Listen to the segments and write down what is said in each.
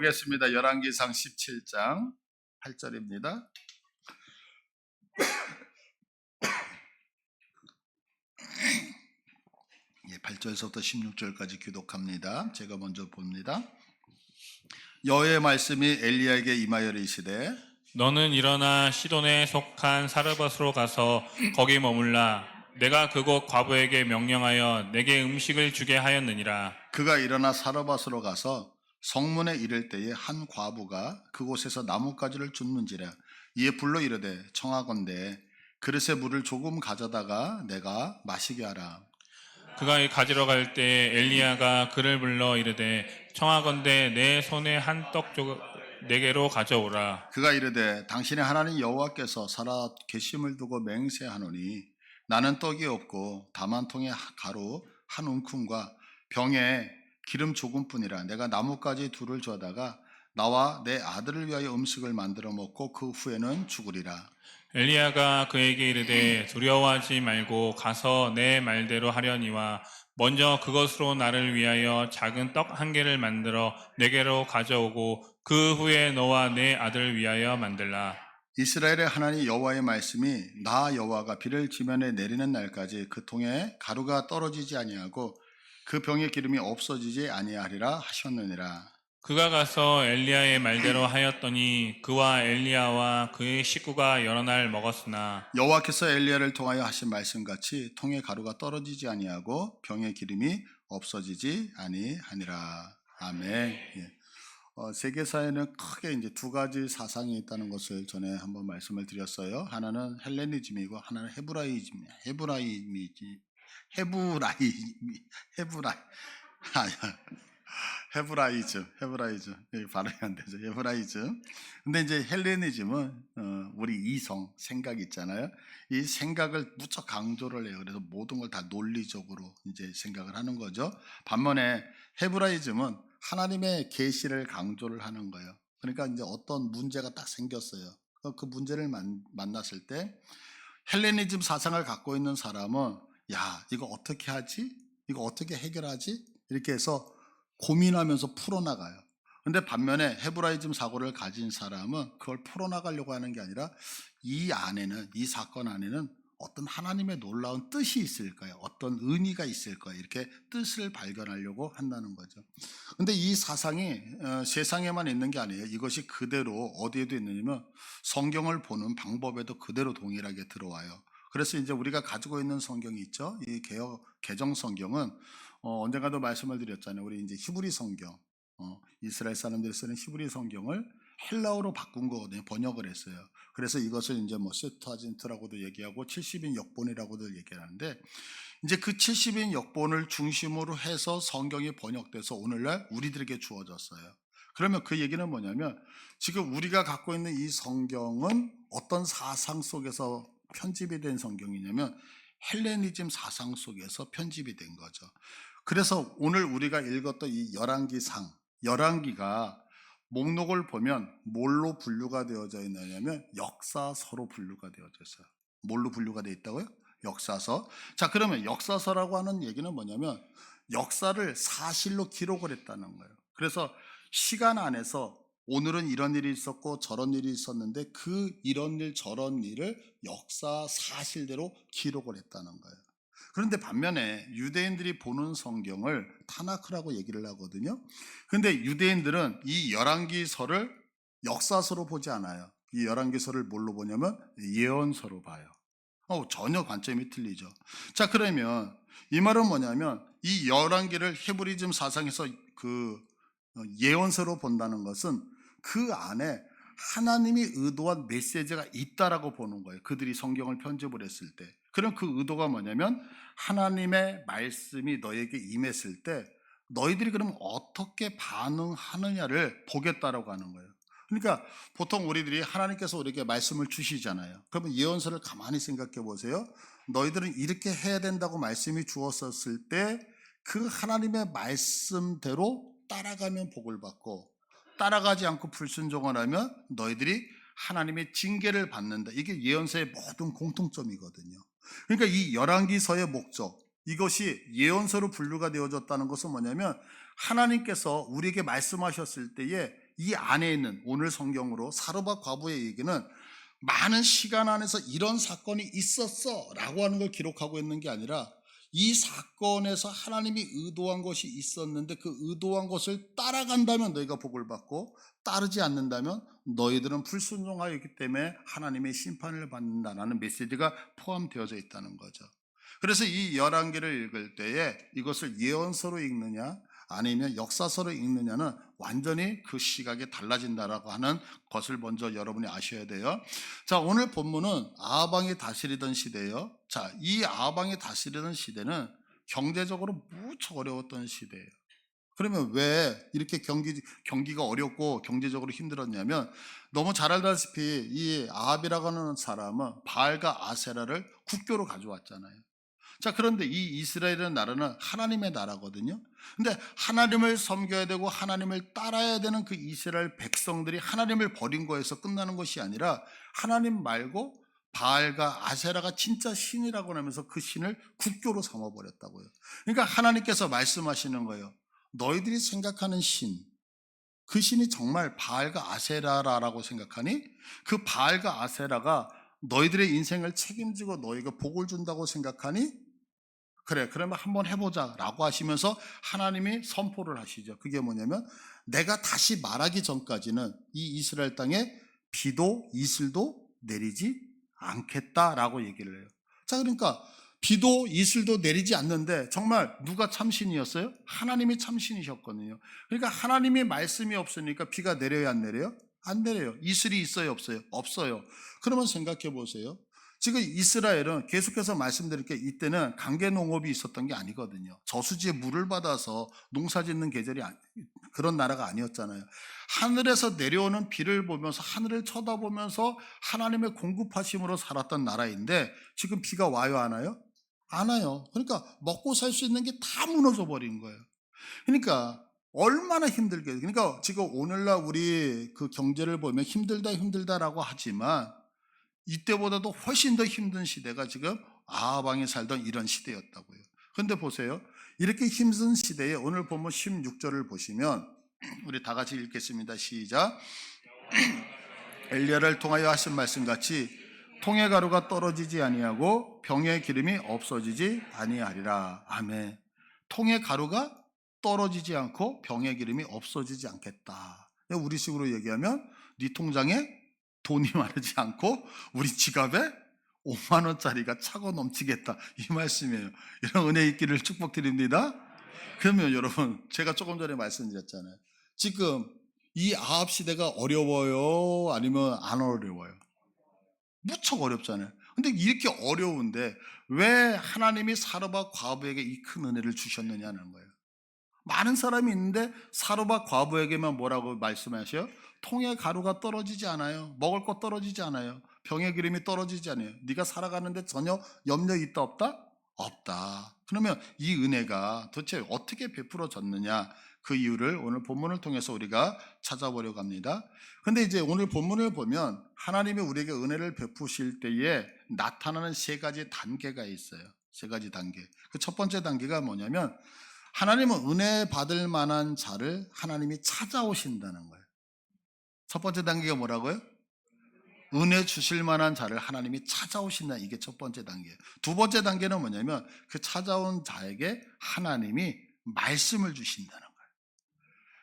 보겠습니다. 열왕기상 17장 8절입니다. 8절에서부터 16절까지 교독합니다. 제가 먼저 봅니다. 여호와의 말씀이 엘리야에게 임하여 이르시되 너는 일어나 시돈에 속한 사르밧으로 가서 거기 머물라. 내가 그곳 과부에게 명령하여 내게 음식을 주게 하였느니라. 그가 일어나 사르밧으로 가서 성문에 이를 때에 한 과부가 그곳에서 나뭇가지를 줍는지라. 이에 불러 이르되 청하건대 그릇에 물을 조금 가져다가 내가 마시게 하라. 그가 가지러 갈 때 엘리야가 그를 불러 이르되 청하건대 내 손에 한 떡 내게로 가져오라. 그가 이르되 당신의 하나님 여호와께서 살아 계심을 두고 맹세하노니 나는 떡이 없고 다만 통에 가루 한 움큼과 병에 기름 조금뿐이라. 내가 나뭇가지 둘을 줘다가 나와 내 아들을 위하여 음식을 만들어 먹고 그 후에는 죽으리라. 엘리야가 그에게 이르되 두려워하지 말고 가서 내 말대로 하려니와 먼저 그것으로 나를 위하여 작은 떡 한 개를 만들어 내게로 가져오고 그 후에 너와 내 아들을 위하여 만들라. 이스라엘의 하나님 여호와의 말씀이 나 여호와가 비를 지면에 내리는 날까지 그 통에 가루가 떨어지지 아니하고 그 병에 기름이 없어지지 아니하리라 하셨느니라. 그가 가서 엘리야의 말대로 하였더니 그와 엘리야와 그의 식구가 여러 날 먹었으나 여호와께서 엘리야를 통하여 하신 말씀같이 통에 가루가 떨어지지 아니하고 병에 기름이 없어지지 아니하니라. 아멘. 예. 세계사에는 크게 이제 두 가지 사상이 있다는 것을 전에 한번 말씀을 드렸어요. 하나는 헬레니즘이고 하나는 헤브라이즘. 여기 발음이 안 되죠. 헤브라이즘. 근데 이제 헬레니즘은 우리 이성, 생각 있잖아요. 이 생각을 무척 강조를 해요. 그래서 모든 걸 다 논리적으로 이제 생각을 하는 거죠. 반면에 헤브라이즘은 하나님의 계시를 강조를 하는 거예요. 그러니까 이제 어떤 문제가 딱 생겼어요. 그 문제를 만났을 때 헬레니즘 사상을 갖고 있는 사람은 야, 이거 어떻게 하지? 이거 어떻게 해결하지? 이렇게 해서 고민하면서 풀어나가요. 근데 반면에 헤브라이즘 사고를 가진 사람은 그걸 풀어나가려고 하는 게 아니라 이 사건 안에는 어떤 하나님의 놀라운 뜻이 있을까요? 어떤 의미가 있을까요? 이렇게 뜻을 발견하려고 한다는 거죠. 근데 이 사상이 세상에만 있는 게 아니에요. 이것이 그대로 어디에도 있느냐면 성경을 보는 방법에도 그대로 동일하게 들어와요. 그래서 이제 우리가 가지고 있는 성경이 있죠. 이 개정 성경은 언젠가도 말씀을 드렸잖아요. 우리 이제 히브리 성경, 이스라엘 사람들이 쓰는 히브리 성경을 헬라어로 바꾼 거거든요. 번역을 했어요. 그래서 이것을 이제 뭐 세투아진트라고도 얘기하고 70인 역본이라고도 얘기하는데 이제 그 70인 역본을 중심으로 해서 성경이 번역돼서 오늘날 우리들에게 주어졌어요. 그러면 그 얘기는 뭐냐면 지금 우리가 갖고 있는 이 성경은 어떤 사상 속에서 편집이 된 성경이냐면 헬레니즘 사상 속에서 편집이 된 거죠. 그래서 오늘 우리가 읽었던 이 열왕기가 목록을 보면 뭘로 분류가 되어져 있느냐면 역사서로 분류가 되어져 있어요. 뭘로 분류가 되어 있다고요? 역사서. 자, 그러면 역사서라고 하는 얘기는 뭐냐면 역사를 사실로 기록을 했다는 거예요. 그래서 시간 안에서 오늘은 이런 일이 있었고 저런 일이 있었는데 그 이런 일 저런 일을 역사 사실대로 기록을 했다는 거예요. 그런데 반면에 유대인들이 보는 성경을 타나크라고 얘기를 하거든요. 그런데 유대인들은 이 열왕기서를 역사서로 보지 않아요. 이 열왕기서를 뭘로 보냐면 예언서로 봐요. 전혀 관점이 틀리죠. 자, 그러면 이 말은 뭐냐면 이 열왕기를 헤브리즘 사상에서 그 예언서로 본다는 것은 그 안에 하나님이 의도한 메시지가 있다라고 보는 거예요. 그들이 성경을 편집을 했을 때. 그럼 그 의도가 뭐냐면 하나님의 말씀이 너에게 임했을 때 너희들이 그럼 어떻게 반응하느냐를 보겠다라고 하는 거예요. 그러니까 보통 우리들이 하나님께서 우리에게 말씀을 주시잖아요. 그러면 예언서를 가만히 생각해 보세요. 너희들은 이렇게 해야 된다고 말씀이 주었었을 때 그 하나님의 말씀대로 따라가면 복을 받고 따라가지 않고 불순종을 하면 너희들이 하나님의 징계를 받는다. 이게 예언서의 모든 공통점이거든요. 그러니까 이 열왕기서의 목적, 이것이 예언서로 분류가 되어졌다는 것은 뭐냐면 하나님께서 우리에게 말씀하셨을 때에 이 안에 있는 오늘 성경으로 사르밧 과부의 얘기는 많은 시간 안에서 이런 사건이 있었어 라고 하는 걸 기록하고 있는 게 아니라 이 사건에서 하나님이 의도한 것이 있었는데 그 의도한 것을 따라간다면 너희가 복을 받고 따르지 않는다면 너희들은 불순종하였기 때문에 하나님의 심판을 받는다라는 메시지가 포함되어져 있다는 거죠. 그래서 이 열왕기를 읽을 때에 이것을 예언서로 읽느냐 아니면 역사서로 읽느냐는 완전히 그 시각이 달라진다라고 하는 것을 먼저 여러분이 아셔야 돼요. 자, 오늘 본문은 아하방이 다스리던 시대예요. 자, 이 아하방이 다스리던 시대는 경제적으로 무척 어려웠던 시대예요. 그러면 왜 이렇게 경기가 어렵고 경제적으로 힘들었냐면 너무 잘 알다시피 이 아합이라고 하는 사람은 바알과 아세라를 국교로 가져왔잖아요. 자, 그런데 이 이스라엘이라는 나라는 하나님의 나라거든요. 근데 하나님을 섬겨야 되고 하나님을 따라야 되는 그 이스라엘 백성들이 하나님을 버린 거에서 끝나는 것이 아니라 하나님 말고 바알과 아세라가 진짜 신이라고 하면서 그 신을 국교로 삼아버렸다고요. 그러니까 하나님께서 말씀하시는 거예요. 너희들이 생각하는 신, 그 신이 정말 바알과 아세라라고 생각하니? 그 바알과 아세라가 너희들의 인생을 책임지고 너희가 복을 준다고 생각하니? 그래, 그러면 한번 해보자 라고 하시면서 하나님이 선포를 하시죠. 그게 뭐냐면 내가 다시 말하기 전까지는 이 이스라엘 땅에 비도 이슬도 내리지 않겠다라고 얘기를 해요. 자, 그러니까 비도 이슬도 내리지 않는데 정말 누가 참신이었어요? 하나님이 참신이셨거든요. 그러니까 하나님의 말씀이 없으니까 비가 내려요, 안 내려요? 안 내려요. 이슬이 있어요, 없어요? 없어요. 그러면 생각해 보세요. 지금 이스라엘은 계속해서 말씀드릴 게 이때는 강계 농업이 있었던 게 아니거든요. 저수지에 물을 받아서 농사 짓는 계절이 그런 나라가 아니었잖아요. 하늘에서 내려오는 비를 보면서 하늘을 쳐다보면서 하나님의 공급하심으로 살았던 나라인데 지금 비가 와요, 안 와요? 안 와요. 그러니까 먹고 살 수 있는 게 다 무너져 버린 거예요. 그러니까 얼마나 힘들게. 그러니까 지금 오늘날 우리 그 경제를 보면 힘들다라고 하지만 이때보다도 훨씬 더 힘든 시대가 지금 아하방에 살던 이런 시대였다고요. 그런데 보세요. 이렇게 힘든 시대에 오늘 본문 16절을 보시면 우리 다 같이 읽겠습니다. 시작. 엘리야를 통하여 하신 말씀같이 통의 가루가 떨어지지 아니하고 병의 기름이 없어지지 아니하리라. 아멘. 통의 가루가 떨어지지 않고 병의 기름이 없어지지 않겠다. 우리식으로 얘기하면 네 통장에 돈이 마르지 않고 우리 지갑에 5만 원짜리가 차고 넘치겠다, 이 말씀이에요. 이런 은혜 있기를 축복드립니다. 그러면 여러분, 제가 조금 전에 말씀드렸잖아요. 지금 이 아합 시대가 어려워요, 아니면 안 어려워요? 무척 어렵잖아요. 근데 이렇게 어려운데 왜 하나님이 사르밧 과부에게 이 큰 은혜를 주셨느냐는 거예요. 많은 사람이 있는데 사르밧 과부에게만 뭐라고 말씀하셔요? 통에 가루가 떨어지지 않아요. 먹을 것 떨어지지 않아요. 병의 기름이 떨어지지 않아요. 네가 살아가는데 전혀 염려 있다 없다? 없다. 그러면 이 은혜가 도대체 어떻게 베풀어졌느냐, 그 이유를 오늘 본문을 통해서 우리가 찾아보려고 합니다. 근데 이제 오늘 본문을 보면 하나님이 우리에게 은혜를 베푸실 때에 나타나는 세 가지 단계가 있어요. 세 가지 단계. 그 첫 번째 단계가 뭐냐면 하나님은 은혜 받을 만한 자를 하나님이 찾아오신다는 거예요. 첫 번째 단계가 뭐라고요? 은혜 주실 만한 자를 하나님이 찾아오신다. 이게 첫 번째 단계예요. 두 번째 단계는 뭐냐면 그 찾아온 자에게 하나님이 말씀을 주신다는 거예요.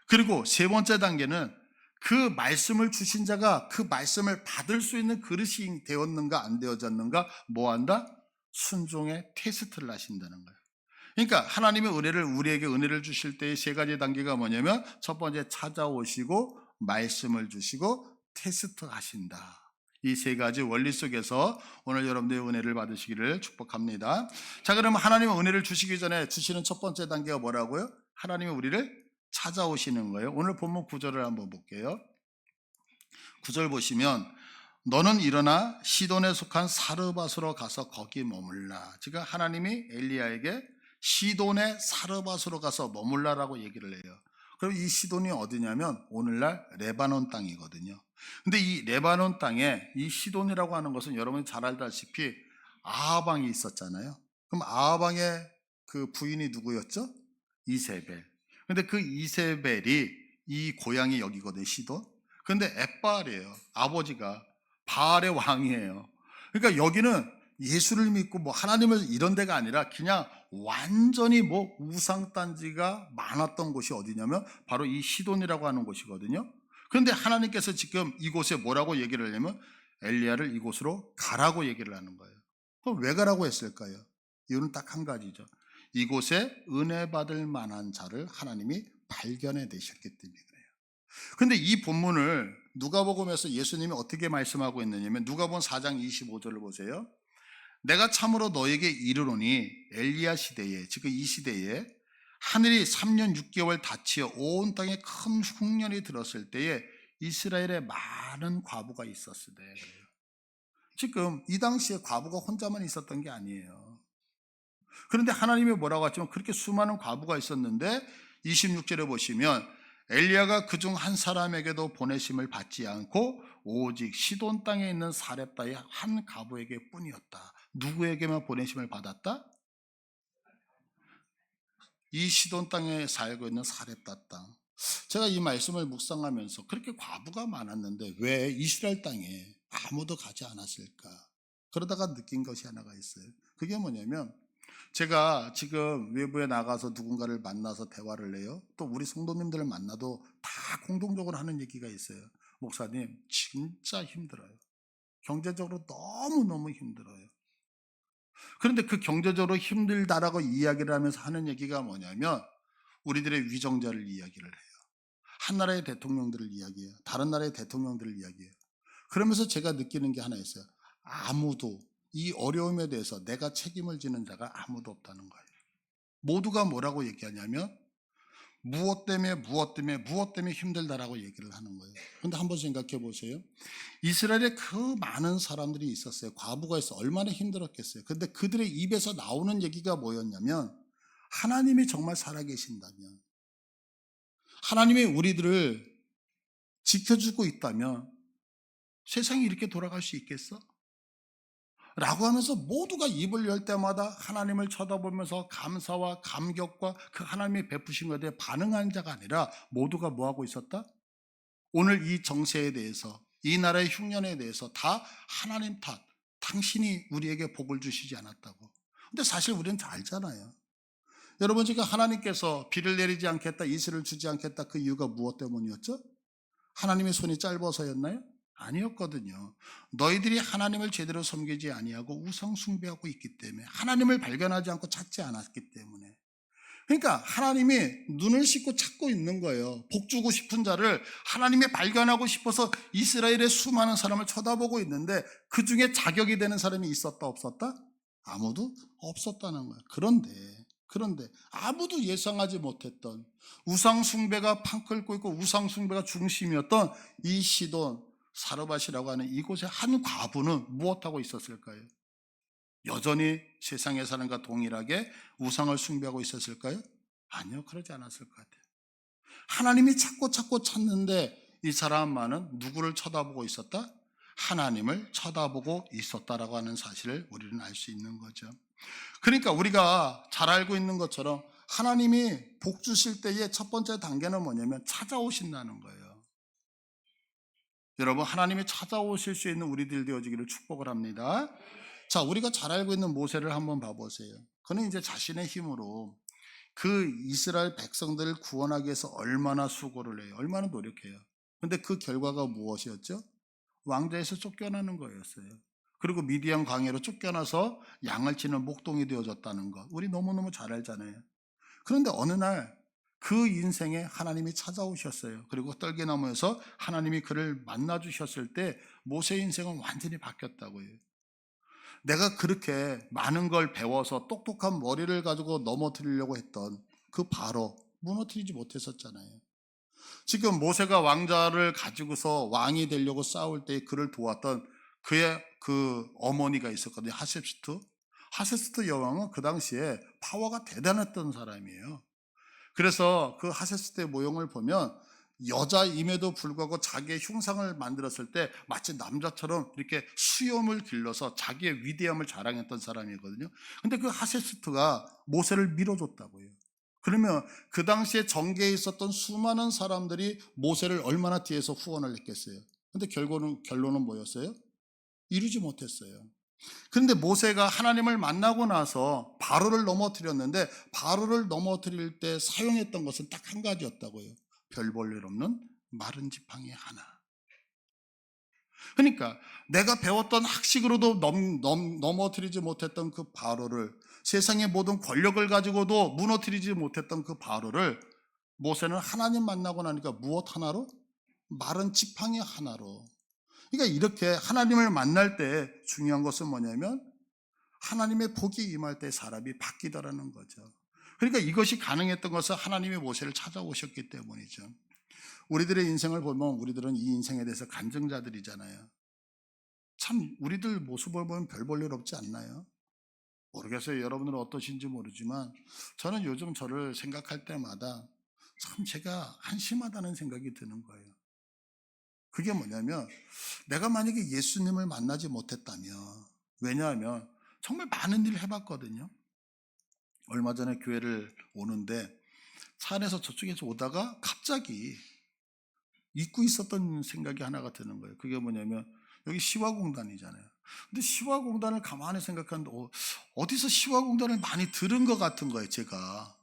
그리고 세 번째 단계는 그 말씀을 주신 자가 그 말씀을 받을 수 있는 그릇이 되었는가 안 되어졌는가 뭐한다? 순종의 테스트를 하신다는 거예요. 그러니까 하나님의 우리에게 은혜를 주실 때의 세 가지 단계가 뭐냐면 첫 번째 찾아오시고 말씀을 주시고 테스트 하신다. 이 세 가지 원리 속에서 오늘 여러분들의 은혜를 받으시기를 축복합니다. 자, 그러면 하나님의 은혜를 주시기 전에 주시는 첫 번째 단계가 뭐라고요? 하나님이 우리를 찾아오시는 거예요. 오늘 본문 9절을 한번 볼게요. 9절 보시면 너는 일어나 시돈에 속한 사르밧으로 가서 거기 머물라. 지금 하나님이 엘리야에게 시돈의 사르밧으로 가서 머물라라고 얘기를 해요. 그럼 이 시돈이 어디냐면 오늘날 레바논 땅이거든요. 근데 이 레바논 땅에 이 시돈이라고 하는 것은 여러분이 잘 알다시피 아하방이 있었잖아요. 그럼 아하방의 그 부인이 누구였죠? 이세벨. 근데 그 이세벨이 이 고향이 여기거든요, 시돈. 근데 엣바알이에요. 아버지가 바알의 왕이에요. 그러니까 여기는 예수를 믿고 뭐 하나님을 이런 데가 아니라 그냥 완전히 뭐 우상단지가 많았던 곳이 어디냐면 바로 이 시돈이라고 하는 곳이거든요. 그런데 하나님께서 지금 이곳에 뭐라고 얘기를 하냐면 엘리야를 이곳으로 가라고 얘기를 하는 거예요. 그럼 왜 가라고 했을까요? 이유는 딱 한 가지죠. 이곳에 은혜 받을 만한 자를 하나님이 발견해 내셨기 때문에 그래요. 근데 이 본문을 누가복음에서 예수님이 어떻게 말씀하고 있느냐면 누가복음 4장 25절을 보세요. 내가 참으로 너에게 이르노니 엘리야 시대에, 즉 이 시대에 하늘이 3년 6개월 닫히어 온 땅에 큰 흉년이 들었을 때에 이스라엘에 많은 과부가 있었으되. 지금 이 당시에 과부가 혼자만 있었던 게 아니에요. 그런데 하나님이 뭐라고 했지만 그렇게 수많은 과부가 있었는데 26절에 보시면 엘리야가 그중 한 사람에게도 보내심을 받지 않고 오직 시돈 땅에 있는 사렙다의 한 과부에게 뿐이었다. 누구에게만 보내심을 받았다? 이 시돈 땅에 살고 있는 사렙다 땅. 제가 이 말씀을 묵상하면서 그렇게 과부가 많았는데 왜 이스라엘 땅에 아무도 가지 않았을까? 그러다가 느낀 것이 하나가 있어요. 그게 뭐냐면 제가 지금 외부에 나가서 누군가를 만나서 대화를 해요. 또 우리 성도님들을 만나도 다 공통적으로 하는 얘기가 있어요. 목사님, 진짜 힘들어요. 경제적으로 너무너무 힘들어요. 그런데 그 경제적으로 힘들다라고 이야기를 하면서 하는 얘기가 뭐냐면 우리들의 위정자를 이야기를 해요. 한 나라의 대통령들을 이야기해요. 다른 나라의 대통령들을 이야기해요. 그러면서 제가 느끼는 게 하나 있어요. 아무도 이 어려움에 대해서 내가 책임을 지는 자가 아무도 없다는 거예요. 모두가 뭐라고 얘기하냐면 무엇 때문에 힘들다라고 얘기를 하는 거예요. 그런데 한번 생각해 보세요. 이스라엘에 그 많은 사람들이 있었어요. 과부가 있어 얼마나 힘들었겠어요. 그런데 그들의 입에서 나오는 얘기가 뭐였냐면 하나님이 정말 살아계신다면, 하나님이 우리들을 지켜주고 있다면 세상이 이렇게 돌아갈 수 있겠어? 라고 하면서 모두가 입을 열 때마다 하나님을 쳐다보면서 감사와 감격과 그 하나님이 베푸신 것에 대해 반응하는 자가 아니라 모두가 뭐하고 있었다? 오늘 이 정세에 대해서, 이 나라의 흉년에 대해서 다 하나님 탓, 당신이 우리에게 복을 주시지 않았다고. 근데 사실 우리는 다 알잖아요. 여러분, 지금 하나님께서 비를 내리지 않겠다, 이슬을 주지 않겠다, 그 이유가 무엇 때문이었죠? 하나님의 손이 짧아서였나요? 아니었거든요. 너희들이 하나님을 제대로 섬기지 아니하고 우상 숭배하고 있기 때문에, 하나님을 발견하지 않고 찾지 않았기 때문에. 그러니까 하나님이 눈을 씻고 찾고 있는 거예요. 복 주고 싶은 자를 하나님이 발견하고 싶어서 이스라엘의 수많은 사람을 쳐다보고 있는데 그 중에 자격이 되는 사람이 있었다 없었다? 아무도 없었다는 거예요. 그런데 아무도 예상하지 못했던 우상 숭배가 판 끓고 있고 우상 숭배가 중심이었던 이 시돈 사르밧이라고 하는 이곳의 한 과부는 무엇하고 있었을까요? 여전히 세상의 사람과 동일하게 우상을 숭배하고 있었을까요? 아니요, 그러지 않았을 것 같아요. 하나님이 찾고 찾는데 이 사람만은 누구를 쳐다보고 있었다? 하나님을 쳐다보고 있었다라고 하는 사실을 우리는 알 수 있는 거죠. 그러니까 우리가 잘 알고 있는 것처럼 하나님이 복 주실 때의 첫 번째 단계는 뭐냐면 찾아오신다는 거예요. 여러분, 하나님이 찾아오실 수 있는 우리들 되어지기를 축복을 합니다. 자, 우리가 잘 알고 있는 모세를 한번 봐보세요. 그는 이제 자신의 힘으로 그 이스라엘 백성들을 구원하기 위해서 얼마나 수고를 해요. 얼마나 노력해요. 근데 그 결과가 무엇이었죠? 왕자에서 쫓겨나는 거였어요. 그리고 미디안 광야로 쫓겨나서 양을 치는 목동이 되어졌다는 것. 우리 너무너무 잘 알잖아요. 그런데 어느 날 그 인생에 하나님이 찾아오셨어요. 그리고 떨기나무에서 하나님이 그를 만나 주셨을 때 모세의 인생은 완전히 바뀌었다고요. 내가 그렇게 많은 걸 배워서 똑똑한 머리를 가지고 넘어뜨리려고 했던 그 바로 무너뜨리지 못했었잖아요. 지금 모세가 왕자를 가지고서 왕이 되려고 싸울 때 그를 도왔던 그의 그 어머니가 있었거든요. 하세스트 여왕은 그 당시에 파워가 대단했던 사람이에요. 그래서 그 하세스트의 모형을 보면 여자임에도 불구하고 자기의 흉상을 만들었을 때 마치 남자처럼 이렇게 수염을 길러서 자기의 위대함을 자랑했던 사람이거든요. 근데 그 하세스트가 모세를 밀어줬다고요. 그러면 그 당시에 정계에 있었던 수많은 사람들이 모세를 얼마나 뒤에서 후원을 했겠어요. 근데 결론은 뭐였어요? 이루지 못했어요. 그런데 모세가 하나님을 만나고 나서 바로를 넘어뜨렸는데, 바로를 넘어뜨릴 때 사용했던 것은 딱 한 가지였다고요. 별 볼 일 없는 마른 지팡이 하나. 그러니까 내가 배웠던 학식으로도 넘어뜨리지 못했던 그 바로를, 세상의 모든 권력을 가지고도 무너뜨리지 못했던 그 바로를 모세는 하나님 만나고 나니까 무엇 하나로? 마른 지팡이 하나로. 그러니까 이렇게 하나님을 만날 때 중요한 것은 뭐냐면 하나님의 복이 임할 때 사람이 바뀌더라는 거죠. 그러니까 이것이 가능했던 것은 하나님이 모세를 찾아오셨기 때문이죠. 우리들의 인생을 보면 우리들은 이 인생에 대해서 간증자들이잖아요. 참 우리들 모습을 보면 별 볼 일 없지 않나요? 모르겠어요. 여러분들은 어떠신지 모르지만 저는 요즘 저를 생각할 때마다 참 제가 한심하다는 생각이 드는 거예요. 그게 뭐냐면 내가 만약에 예수님을 만나지 못했다면, 왜냐하면 정말 많은 일을 해봤거든요. 얼마 전에 교회를 오는데 차 안에서 저쪽에서 오다가 갑자기 잊고 있었던 생각이 하나가 드는 거예요. 그게 뭐냐면 여기 시화공단이잖아요. 근데 시화공단을 가만히 생각하는데 어디서 시화공단을 많이 들은 것 같은 거예요, 제가.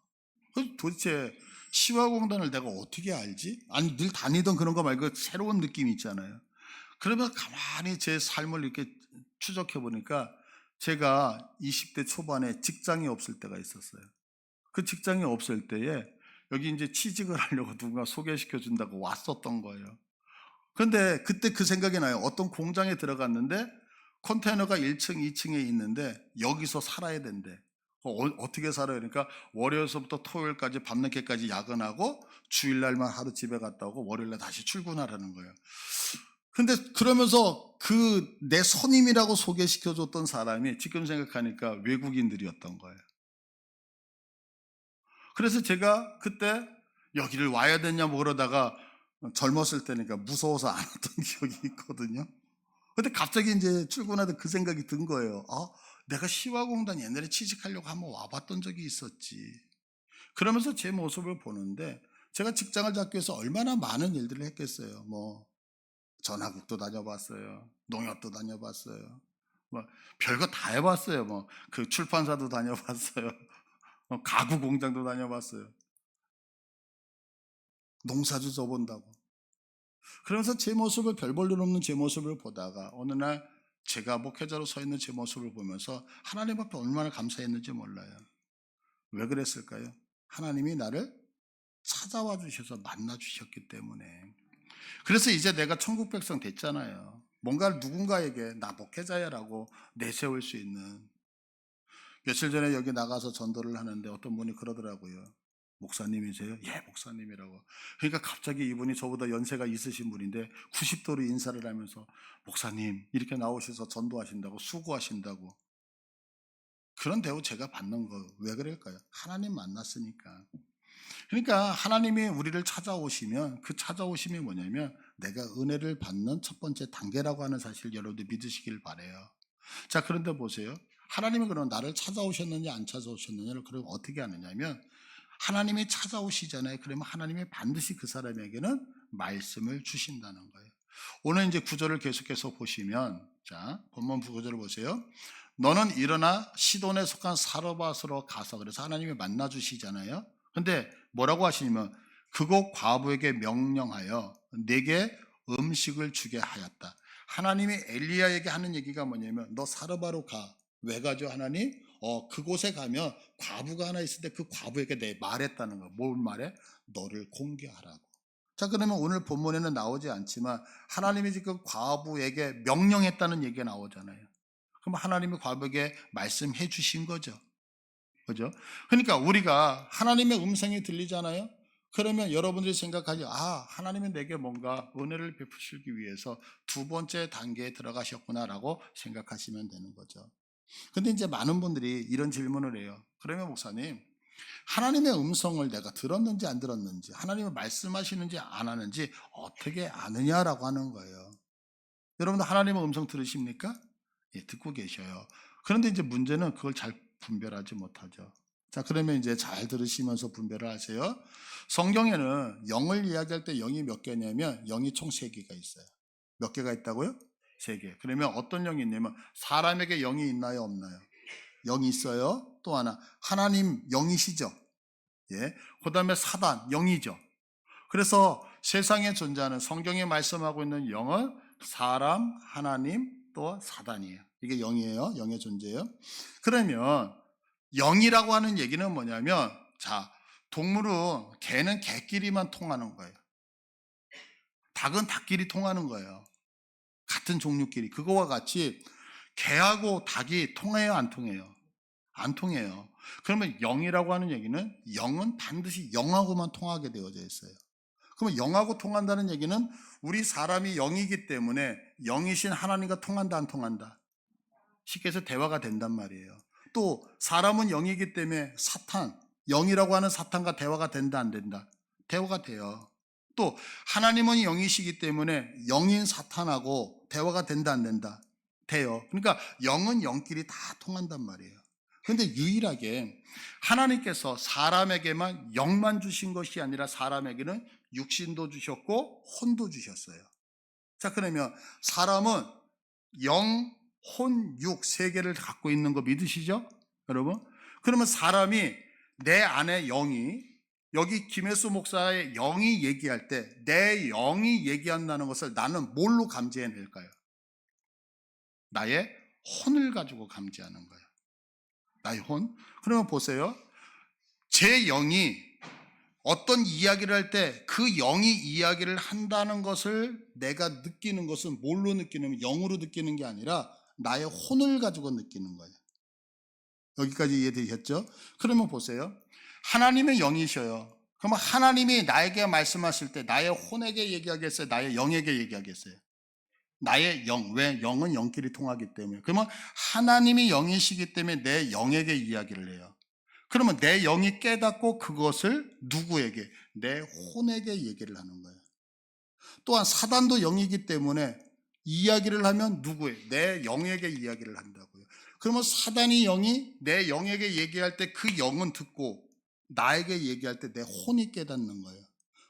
도대체 시화공단을 내가 어떻게 알지? 아니, 늘 다니던 그런 거 말고 새로운 느낌이 있잖아요. 그러면 가만히 제 삶을 이렇게 추적해 보니까 제가 20대 초반에 직장이 없을 때가 있었어요. 그 직장이 없을 때에 여기 이제 취직을 하려고 누군가 소개시켜 준다고 왔었던 거예요. 그런데 그때 그 생각이 나요. 어떤 공장에 들어갔는데 컨테이너가 1층, 2층에 있는데 여기서 살아야 된대. 어떻게 살아요? 그러니까 월요일서부터 토요일까지 밤늦게까지 야근하고 주일날만 하루 집에 갔다 오고 월요일날 다시 출근하라는 거예요. 근데 그러면서 그 내 선임이라고 소개시켜줬던 사람이 지금 생각하니까 외국인들이었던 거예요. 그래서 제가 그때 여기를 와야 되냐 뭐 그러다가 젊었을 때니까 무서워서 안 왔던 기억이 있거든요. 근데 갑자기 이제 출근하다 그 생각이 든 거예요. 내가 시화공단 옛날에 취직하려고 한번 와봤던 적이 있었지. 그러면서 제 모습을 보는데 제가 직장을 잡기 위해서 얼마나 많은 일들을 했겠어요. 뭐 전화국도 다녀봤어요. 농협도 다녀봤어요. 뭐 별거 다 해봤어요. 뭐 그 출판사도 다녀봤어요. 가구 공장도 다녀봤어요. 농사도 져본다고. 그러면서 제 모습을 별 볼 일 없는 제 모습을 보다가 어느 날 제가 목회자로 서 있는 제 모습을 보면서 하나님 앞에 얼마나 감사했는지 몰라요. 왜 그랬을까요? 하나님이 나를 찾아와 주셔서 만나 주셨기 때문에. 그래서 이제 내가 천국 백성 됐잖아요. 뭔가 누군가에게 나 목회자야라고 내세울 수 있는. 며칠 전에 여기 나가서 전도를 하는데 어떤 분이 그러더라고요. 목사님이세요? 예, 목사님이라고. 그러니까 갑자기 이분이 저보다 연세가 있으신 분인데 90도로 인사를 하면서 목사님 이렇게 나오셔서 전도하신다고, 수고하신다고. 그런 대우 제가 받는 거 왜 그럴까요? 하나님 만났으니까. 그러니까 하나님이 우리를 찾아오시면 그 찾아오심이 뭐냐면 내가 은혜를 받는 첫 번째 단계라고 하는 사실 여러분들 믿으시길 바래요. 자, 그런데 보세요. 하나님이 그럼 나를 찾아오셨느냐 안 찾아오셨느냐를 그럼 어떻게 하느냐면 하나님이 찾아오시잖아요. 그러면 하나님이 반드시 그 사람에게는 말씀을 주신다는 거예요. 오늘 이제 구절을 계속해서 보시면, 자, 본문 구절을 보세요. 너는 일어나 시돈에 속한 사르밧으로 가서, 그래서 하나님이 만나 주시잖아요. 근데 뭐라고 하시냐면 그곳 과부에게 명령하여 내게 음식을 주게 하였다. 하나님이 엘리야에게 하는 얘기가 뭐냐면 너 사르밧로 가. 왜 가죠, 하나님? 그곳에 가면 과부가 하나 있을 때 그 과부에게 내 말했다는 거. 뭘 말해? 너를 공개하라고. 자, 그러면 오늘 본문에는 나오지 않지만 하나님이 지금 과부에게 명령했다는 얘기가 나오잖아요. 그럼 하나님이 과부에게 말씀해 주신 거죠. 그죠? 그러니까 우리가 하나님의 음성이 들리잖아요. 그러면 여러분들이 생각하지, 하나님은 내게 뭔가 은혜를 베푸시기 위해서 두 번째 단계에 들어가셨구나라고 생각하시면 되는 거죠. 근데 이제 많은 분들이 이런 질문을 해요. 그러면 목사님, 하나님의 음성을 내가 들었는지 안 들었는지, 하나님이 말씀하시는지 안 하는지 어떻게 아느냐라고 하는 거예요. 여러분들 하나님의 음성 들으십니까? 예, 듣고 계셔요. 그런데 이제 문제는 그걸 잘 분별하지 못하죠. 자, 그러면 이제 잘 들으시면서 분별을 하세요. 성경에는 영을 이야기할 때 영이 몇 개냐면 영이 총 3개가 있어요. 몇 개가 있다고요? 3개. 그러면 어떤 영이 있냐면 사람에게 영이 있나요, 없나요? 영이 있어요. 또 하나 하나님 영이시죠. 예. 그다음에 사단 영이죠. 그래서 세상에 존재하는 성경에 말씀하고 있는 영은 사람, 하나님, 또 사단이에요. 이게 영이에요. 영의 존재예요. 그러면 영이라고 하는 얘기는 뭐냐면, 자, 동물은 개는 개끼리만 통하는 거예요. 닭은 닭끼리 통하는 거예요. 같은 종류끼리. 그거와 같이 개하고 닭이 통해요, 안 통해요? 안 통해요. 그러면 영이라고 하는 얘기는 영은 반드시 영하고만 통하게 되어져 있어요. 그러면 영하고 통한다는 얘기는 우리 사람이 영이기 때문에 영이신 하나님과 통한다, 안 통한다? 쉽게 해서 대화가 된단 말이에요. 또 사람은 영이기 때문에 사탄, 영이라고 하는 사탄과 대화가 된다, 안 된다? 대화가 돼요. 또 하나님은 영이시기 때문에 영인 사탄하고 대화가 된다, 안 된다? 돼요. 그러니까 영은 영끼리 다 통한단 말이에요. 그런데 유일하게 하나님께서 사람에게만 영만 주신 것이 아니라 사람에게는 육신도 주셨고 혼도 주셨어요. 자, 그러면 사람은 영, 혼, 육 3개를 갖고 있는 거 믿으시죠? 여러분? 그러면 사람이 내 안에 영이, 여기 김혜수 목사의 영이 얘기할 때 내 영이 얘기한다는 것을 나는 뭘로 감지해낼까요? 나의 혼을 가지고 감지하는 거예요. 나의 혼. 그러면 보세요. 제 영이 어떤 이야기를 할 때 그 영이 이야기를 한다는 것을 내가 느끼는 것은 뭘로 느끼냐면 영으로 느끼는 게 아니라 나의 혼을 가지고 느끼는 거예요. 여기까지 이해되셨죠? 그러면 보세요. 하나님의 영이셔요. 그러면 하나님이 나에게 말씀하실 때 나의 혼에게 얘기하겠어요? 나의 영에게 얘기하겠어요? 나의 영. 왜? 영은 영끼리 통하기 때문에. 그러면 하나님이 영이시기 때문에 내 영에게 이야기를 해요. 그러면 내 영이 깨닫고 그것을 누구에게? 내 혼에게 얘기를 하는 거예요. 또한 사단도 영이기 때문에 이야기를 하면 누구에? 내 영에게 이야기를 한다고요. 그러면 사단이 영이 내 영에게 얘기할 때 그 영은 듣고 나에게 얘기할 때 내 혼이 깨닫는 거예요.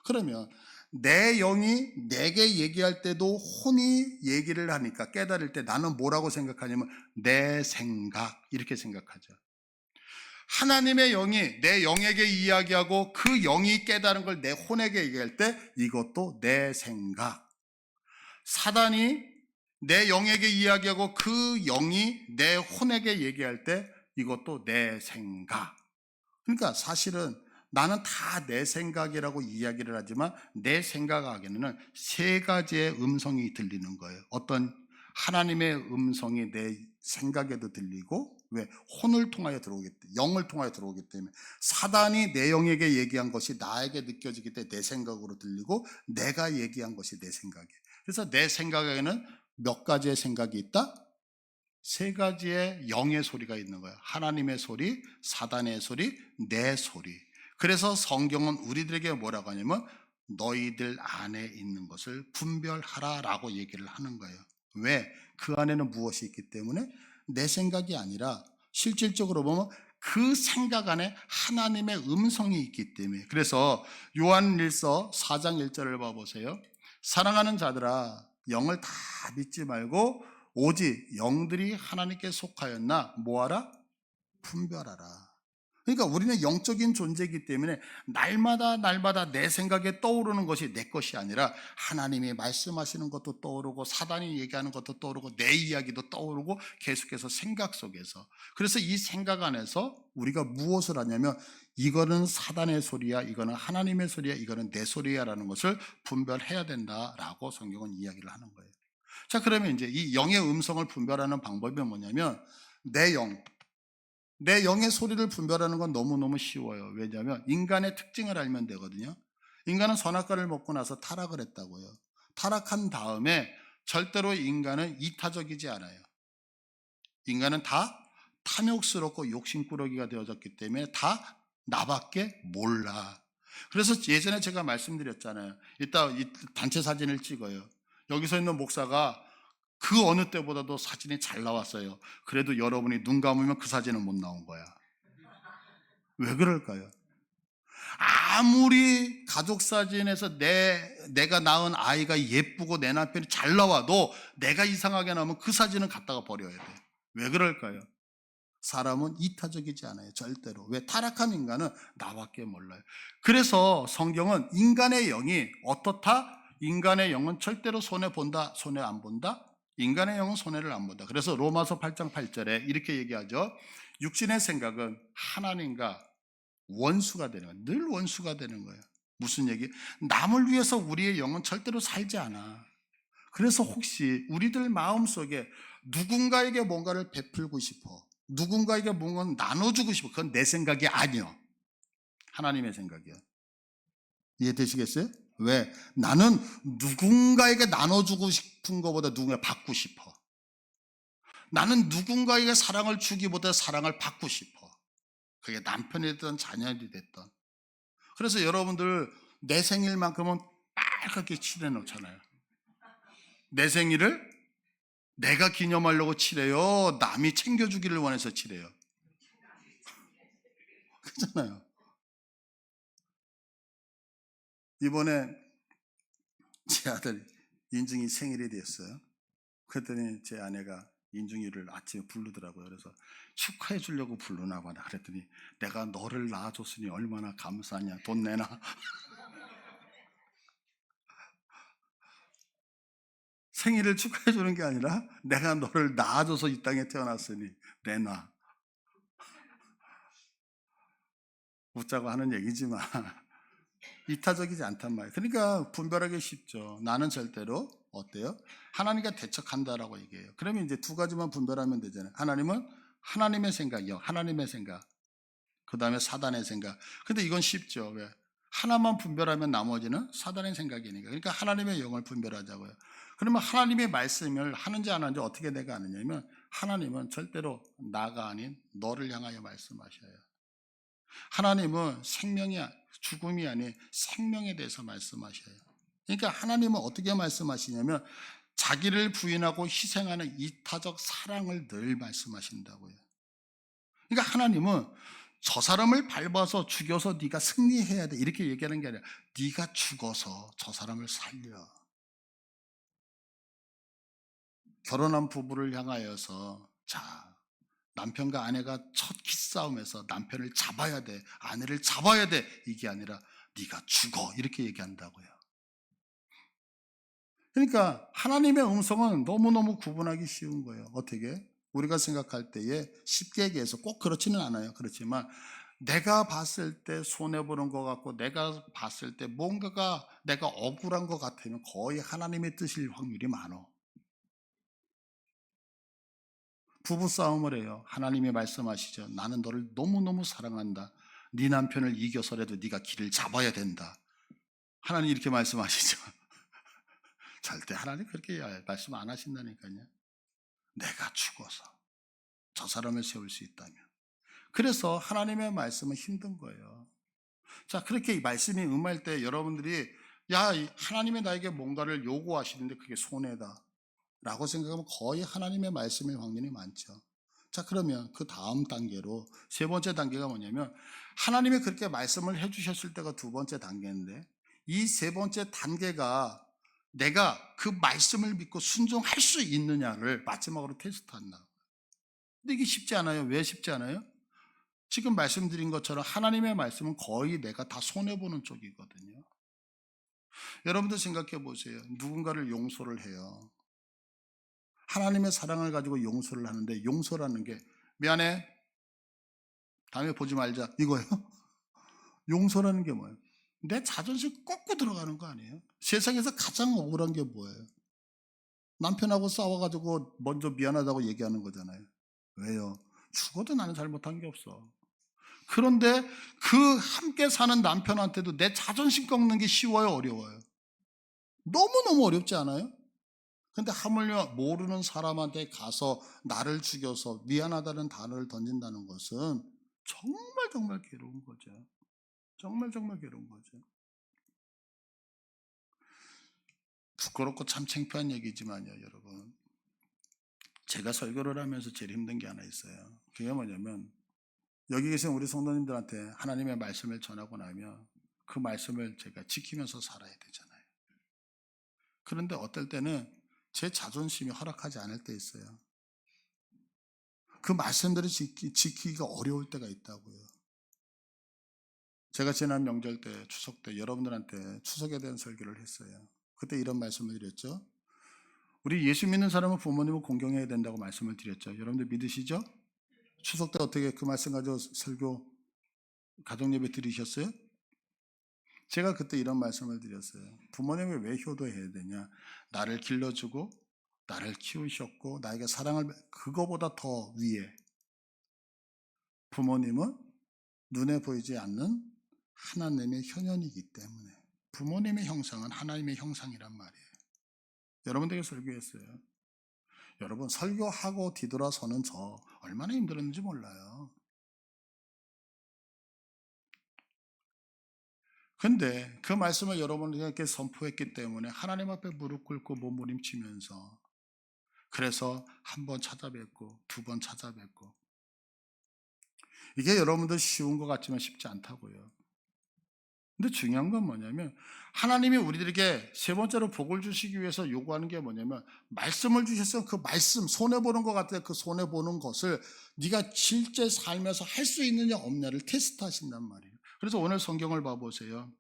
그러면 내 영이 내게 얘기할 때도 혼이 얘기를 하니까 깨달을 때 나는 뭐라고 생각하냐면 내 생각 이렇게 생각하죠. 하나님의 영이 내 영에게 이야기하고 그 영이 깨달은 걸 내 혼에게 얘기할 때 이것도 내 생각. 사단이 내 영에게 이야기하고 그 영이 내 혼에게 얘기할 때 이것도 내 생각. 그러니까 사실은 나는 다 내 생각이라고 이야기를 하지만 내 생각에는 3가지의 음성이 들리는 거예요. 어떤 하나님의 음성이 내 생각에도 들리고, 왜? 혼을 통하여 들어오기 때문에, 영을 통하여 들어오기 때문에 사단이 내 영에게 얘기한 것이 나에게 느껴지기 때문에 내 생각으로 들리고 내가 얘기한 것이 내 생각이에요. 그래서 내 생각에는 몇 가지의 생각이 있다? 3가지의 영의 소리가 있는 거예요. 하나님의 소리, 사단의 소리, 내 소리. 그래서 성경은 우리들에게 뭐라고 하냐면 너희들 안에 있는 것을 분별하라 라고 얘기를 하는 거예요. 왜? 그 안에는 무엇이 있기 때문에? 내 생각이 아니라 실질적으로 보면 그 생각 안에 하나님의 음성이 있기 때문에. 그래서 요한일서 4장 1절을 봐보세요. 사랑하는 자들아 영을 다 믿지 말고 오직 영들이 하나님께 속하였나 뭐하라? 분별하라. 그러니까 우리는 영적인 존재이기 때문에 날마다 내 생각에 떠오르는 것이 내 것이 아니라 하나님이 말씀하시는 것도 떠오르고 사단이 얘기하는 것도 떠오르고 내 이야기도 떠오르고 계속해서 생각 속에서. 그래서 이 생각 안에서 우리가 무엇을 하냐면 이거는 사단의 소리야, 이거는 하나님의 소리야, 이거는 내 소리야 라는 것을 분별해야 된다라고 성경은 이야기를 하는 거예요. 자, 그러면 이제 이 영의 음성을 분별하는 방법이 뭐냐면 내 영의 소리를 분별하는 건 너무너무 쉬워요. 왜냐하면 인간의 특징을 알면 되거든요. 인간은 선악과를 먹고 나서 타락을 했다고요. 타락한 다음에 절대로 인간은 이타적이지 않아요. 인간은 다 탐욕스럽고 욕심꾸러기가 되어졌기 때문에 다 나밖에 몰라. 그래서 예전에 제가 말씀드렸잖아요. 이따 이 단체 사진을 찍어요. 여기서 있는 목사가 그 어느 때보다도 사진이 잘 나왔어요. 그래도 여러분이 눈 감으면 그 사진은 못 나온 거야. 왜 그럴까요? 아무리 가족 사진에서 내가 낳은 아이가 예쁘고 내 남편이 잘 나와도 내가 이상하게 나오면 그 사진은 갖다가 버려야 돼. 왜 그럴까요? 사람은 이타적이지 않아요. 절대로. 왜? 타락한 인간은 나밖에 몰라요. 그래서 성경은 인간의 영이 어떻다? 인간의 영은 절대로 손해본다, 손해 안 본다? 인간의 영은 손해를 안 본다. 그래서 로마서 8장 8절에 이렇게 얘기하죠. 육신의 생각은 하나님과 원수가 되는 거예요. 늘 원수가 되는 거예요. 무슨 얘기? 남을 위해서 우리의 영은 절대로 살지 않아. 그래서 혹시 우리들 마음속에 누군가에게 뭔가를 베풀고 싶어. 누군가에게 뭔가를 나눠주고 싶어. 그건 내 생각이 아니요. 하나님의 생각이요. 이해되시겠어요? 왜? 나는 누군가에게 나눠주고 싶은 것보다 누군가 받고 싶어. 나는 누군가에게 사랑을 주기보다 사랑을 받고 싶어. 그게 남편이든 자녀이 됐든. 그래서 여러분들 내 생일만큼은 빨갛게 칠해 놓잖아요. 내 생일을 내가 기념하려고 칠해요? 남이 챙겨주기를 원해서 칠해요? 그렇잖아요. 이번에 제 아들 인중이 생일이 됐어요. 그랬더니 제 아내가 인중이를 아침에 부르더라고요. 그래서 축하해 주려고 부르나 봐. 그랬더니 내가 너를 낳아줬으니 얼마나 감사하냐. 돈 내놔. 생일을 축하해 주는 게 아니라 내가 너를 낳아줘서 이 땅에 태어났으니 내놔. 웃자고 하는 얘기지만 이타적이지 않단 말이에요. 그러니까 분별하기 쉽죠. 나는 절대로 어때요? 하나님과 대척한다라고 얘기해요. 그러면 이제 두 가지만 분별하면 되잖아요. 하나님은 하나님의 생각이요. 하나님의 생각. 그 다음에 사단의 생각. 근데 이건 쉽죠. 왜? 하나만 분별하면 나머지는 사단의 생각이니까. 그러니까 하나님의 영을 분별하자고요. 그러면 하나님의 말씀을 하는지 안 하는지 어떻게 내가 아느냐면 하나님은 절대로 나가 아닌 너를 향하여 말씀하셔요. 하나님은 생명이 죽음이 아닌 생명에 대해서 말씀하셔요. 그러니까 하나님은 어떻게 말씀하시냐면 자기를 부인하고 희생하는 이타적 사랑을 늘 말씀하신다고요. 그러니까 하나님은 저 사람을 밟아서 죽여서 네가 승리해야 돼 이렇게 얘기하는 게 아니라 네가 죽어서 저 사람을 살려. 결혼한 부부를 향하여서 자 남편과 아내가 첫 키싸움에서 남편을 잡아야 돼 아내를 잡아야 돼 이게 아니라 네가 죽어 이렇게 얘기한다고요. 그러니까 하나님의 음성은 너무너무 구분하기 쉬운 거예요. 어떻게? 우리가 생각할 때에 쉽게 얘기해서 꼭 그렇지는 않아요. 그렇지만 내가 봤을 때 손해보는 것 같고 내가 봤을 때 뭔가가 내가 억울한 것 같으면 거의 하나님의 뜻일 확률이 많아. 부부싸움을 해요. 하나님이 말씀하시죠. 나는 너를 너무너무 사랑한다. 네 남편을 이겨서라도 네가 길을 잡아야 된다. 하나님 이렇게 말씀하시죠. 절대 하나님 그렇게 말씀 안 하신다니까요. 내가 죽어서 저 사람을 세울 수 있다면. 그래서 하나님의 말씀은 힘든 거예요. 자, 그렇게 말씀이 임할 때 여러분들이 야, 하나님이 나에게 뭔가를 요구하시는데 그게 손해다. 라고 생각하면 거의 하나님의 말씀일 확률이 많죠. 자, 그러면 그 다음 단계로 세 번째 단계가 뭐냐면 하나님이 그렇게 말씀을 해주셨을 때가 두 번째 단계인데 이 세 번째 단계가 내가 그 말씀을 믿고 순종할 수 있느냐를 마지막으로 테스트한다. 근데 이게 쉽지 않아요. 왜 쉽지 않아요? 지금 말씀드린 것처럼 하나님의 말씀은 거의 내가 다 손해보는 쪽이거든요. 여러분들 생각해 보세요. 누군가를 용서를 해요. 하나님의 사랑을 가지고 용서를 하는데 용서라는 게 미안해. 다음에 보지 말자. 이거예요. 용서라는 게 뭐예요? 내 자존심 꺾고 들어가는 거 아니에요? 세상에서 가장 억울한 게 뭐예요? 남편하고 싸워가지고 먼저 미안하다고 얘기하는 거잖아요. 왜요? 죽어도 나는 잘못한 게 없어. 그런데 그 함께 사는 남편한테도 내 자존심 꺾는 게 쉬워요, 어려워요? 너무너무 어렵지 않아요? 근데 하물며 모르는 사람한테 가서 나를 죽여서 미안하다는 단어를 던진다는 것은 정말 정말 괴로운 거죠. 정말 정말 괴로운 거죠. 부끄럽고 참 창피한 얘기지만요, 여러분. 제가 설교를 하면서 제일 힘든 게 하나 있어요. 그게 뭐냐면 여기 계신 우리 성도님들한테 하나님의 말씀을 전하고 나면 그 말씀을 제가 지키면서 살아야 되잖아요. 그런데 어떨 때는 제 자존심이 허락하지 않을 때 있어요. 그 말씀들을 지키기가 어려울 때가 있다고요. 제가 지난 명절 때, 추석 때 여러분들한테 추석에 대한 설교를 했어요. 그때 이런 말씀을 드렸죠. 우리 예수 믿는 사람은 부모님을 공경해야 된다고 말씀을 드렸죠. 여러분들 믿으시죠? 추석 때 어떻게 그 말씀 가지고 설교, 가정예배 들으셨어요? 제가 그때 이런 말씀을 드렸어요. 부모님을 왜 효도해야 되냐? 나를 길러주고 나를 키우셨고 나에게 사랑을, 그거보다 더 위에 부모님은 눈에 보이지 않는 하나님의 현현이기 때문에 부모님의 형상은 하나님의 형상이란 말이에요. 여러분들에게 설교했어요. 여러분 설교하고 뒤돌아서는 저 얼마나 힘들었는지 몰라요. 근데 그 말씀을 여러분에게 선포했기 때문에 하나님 앞에 무릎 꿇고 몸부림치면서, 그래서 한 번 찾아뵙고 두 번 찾아뵙고, 이게 여러분들 쉬운 것 같지만 쉽지 않다고요. 근데 중요한 건 뭐냐면 하나님이 우리들에게 세 번째로 복을 주시기 위해서 요구하는 게 뭐냐면 말씀을 주셔서 그 말씀, 손해보는 것 같아 그 손해보는 것을 네가 실제 살면서 할 수 있느냐 없느냐를 테스트하신단 말이에요. 그래서 오늘 성경을 봐보세요.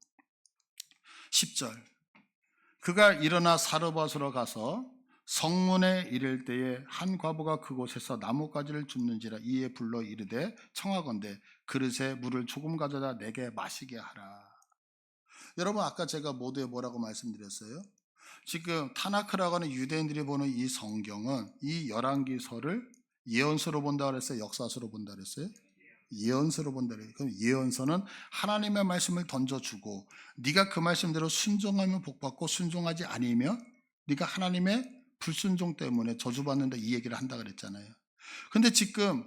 10절, 그가 일어나 사르밧으로 가서 성문에 이를 때에 한 과부가 그곳에서 나뭇가지를 줍는지라 이에 불러 이르되 청하건대 그릇에 물을 조금 가져다 내게 마시게 하라. 여러분 아까 제가 모두에 뭐라고 말씀드렸어요? 지금 타나크라고 하는 유대인들이 보는 이 성경은 이 열왕기서를 예언서로 본다 그랬어요? 역사서로 본다 그랬어요? 예언서로 본다 그래요. 그럼 예언서는 하나님의 말씀을 던져주고 네가 그 말씀대로 순종하면 복받고 순종하지 아니면 네가 하나님의 불순종 때문에 저주받는다, 이 얘기를 한다 그랬잖아요. 근데 지금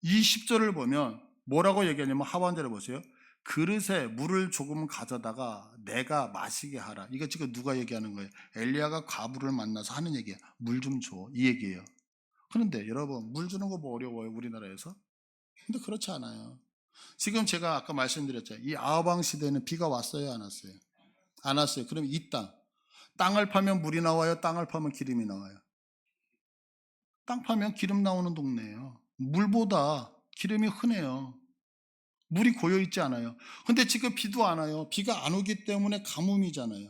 이 10절을 보면 뭐라고 얘기하냐면 하반절에 보세요. 그릇에 물을 조금 가져다가 내가 마시게 하라. 이거 지금 누가 얘기하는 거예요? 엘리야가 과부를 만나서 하는 얘기야. 물 좀 줘, 이 얘기예요. 그런데 여러분 물 주는 거 뭐 어려워요 우리나라에서? 근데 그렇지 않아요. 지금 제가 아까 말씀드렸잖아요. 이 아하방 시대는 비가 왔어요, 안 왔어요? 안 왔어요. 그럼 이 땅을 파면 물이 나와요? 땅을 파면 기름이 나와요? 땅 파면 기름 나오는 동네예요. 물보다 기름이 흔해요. 물이 고여 있지 않아요. 근데 지금 비도 안 와요. 비가 안 오기 때문에 가뭄이잖아요.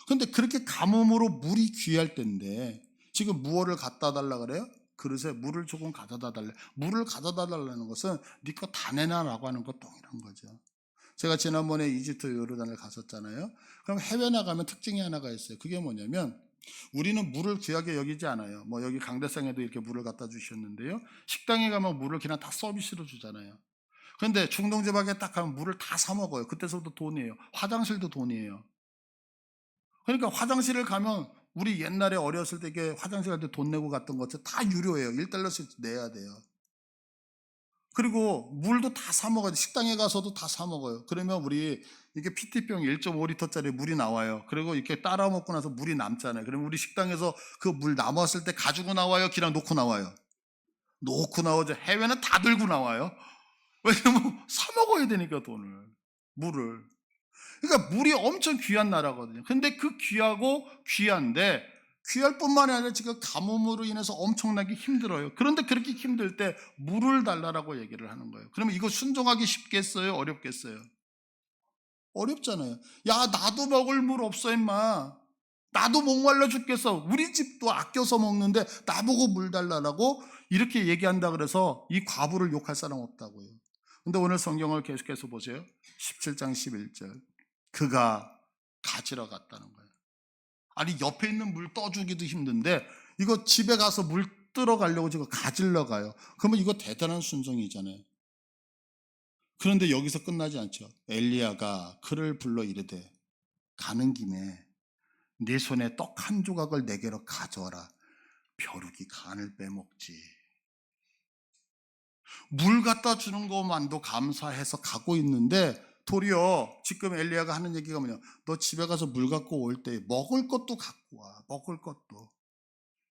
근데 그렇게 가뭄으로 물이 귀할 때인데 지금 무엇을 갖다 달라 그래요? 그릇에 물을 조금 가져다 달래. 물을 가져다 달라는 것은 네 거 다 내놔라고 하는 것 동일한 거죠. 제가 지난번에 이집트 요르단을 갔었잖아요. 그럼 해외 나가면 특징이 하나가 있어요. 그게 뭐냐면 우리는 물을 귀하게 여기지 않아요. 뭐 여기 강대상에도 이렇게 물을 갖다 주셨는데요. 식당에 가면 물을 그냥 다 서비스로 주잖아요. 그런데 중동 지방에 딱 가면 물을 다 사 먹어요. 그때서도 돈이에요. 화장실도 돈이에요. 그러니까 화장실을 가면 우리 옛날에 어렸을 때 이게 화장실 갈 때 돈 내고 갔던 것들 다 유료예요. 1달러씩 내야 돼요. 그리고 물도 다 사 먹어요. 식당에 가서도 다 사 먹어요. 그러면 우리 이게 PT병 1.5리터짜리 물이 나와요. 그리고 이렇게 따라 먹고 나서 물이 남잖아요. 그러면 우리 식당에서 그 물 남았을 때 가지고 나와요? 그냥 놓고 나와요? 놓고 나오죠. 해외는 다 들고 나와요. 왜냐면 사 먹어야 되니까 돈을, 물을. 그러니까 물이 엄청 귀한 나라거든요. 근데 그 귀하고 귀한데 귀할 뿐만 아니라 지금 가뭄으로 인해서 엄청나게 힘들어요. 그런데 그렇게 힘들 때 물을 달라고 얘기를 하는 거예요. 그러면 이거 순종하기 쉽겠어요? 어렵겠어요? 어렵잖아요. 야, 나도 먹을 물 없어 임마. 나도 목말라 죽겠어. 우리 집도 아껴서 먹는데 나보고 물 달라고 이렇게 얘기한다 그래서 이 과부를 욕할 사람 없다고요. 근데 오늘 성경을 계속해서 보세요. 17장 11절. 그가 가지러 갔다는 거예요. 아니 옆에 있는 물 떠주기도 힘든데 이거 집에 가서 물 뜨러 가려고 지금 가지러 가요. 그러면 이거 대단한 순종이잖아요. 그런데 여기서 끝나지 않죠. 엘리야가 그를 불러 이르되 가는 김에 네 손에 떡 한 조각을 내게로 가져와라. 벼룩이 간을 빼먹지. 물 갖다 주는 것만도 감사해서 가고 있는데 도리어 지금 엘리야가 하는 얘기가 뭐냐, 너 집에 가서 물 갖고 올 때 먹을 것도 갖고 와. 먹을 것도.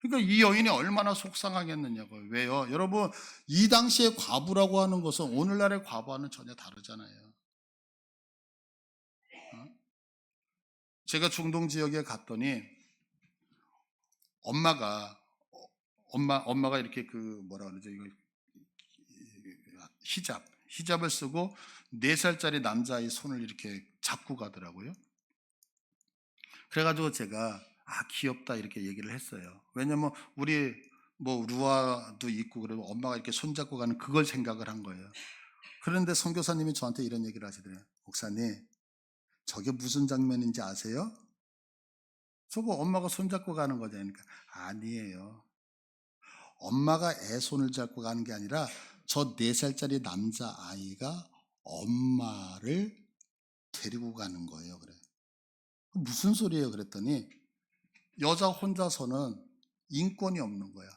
그러니까 이 여인이 얼마나 속상하겠느냐고요. 왜요? 여러분, 이 당시에 과부라고 하는 것은 오늘날의 과부와는 전혀 다르잖아요. 어? 제가 중동 지역에 갔더니 엄마가 엄마가 이렇게 그 뭐라 그러죠? 이거 히잡을 쓰고 4살짜리 남자아이 손을 이렇게 잡고 가더라고요. 그래가지고 제가 귀엽다 이렇게 얘기를 했어요. 왜냐면 우리 뭐 루아도 있고 그러면 엄마가 이렇게 손잡고 가는 그걸 생각을 한 거예요. 그런데 선교사님이 저한테 이런 얘기를 하시더래요. 목사님, 저게 무슨 장면인지 아세요? 저거 엄마가 손잡고 가는 거잖아요. 아니에요. 엄마가 애 손을 잡고 가는 게 아니라 저 4살짜리 남자아이가 엄마를 데리고 가는 거예요. 그래. 무슨 소리예요? 그랬더니 여자 혼자서는 인권이 없는 거야.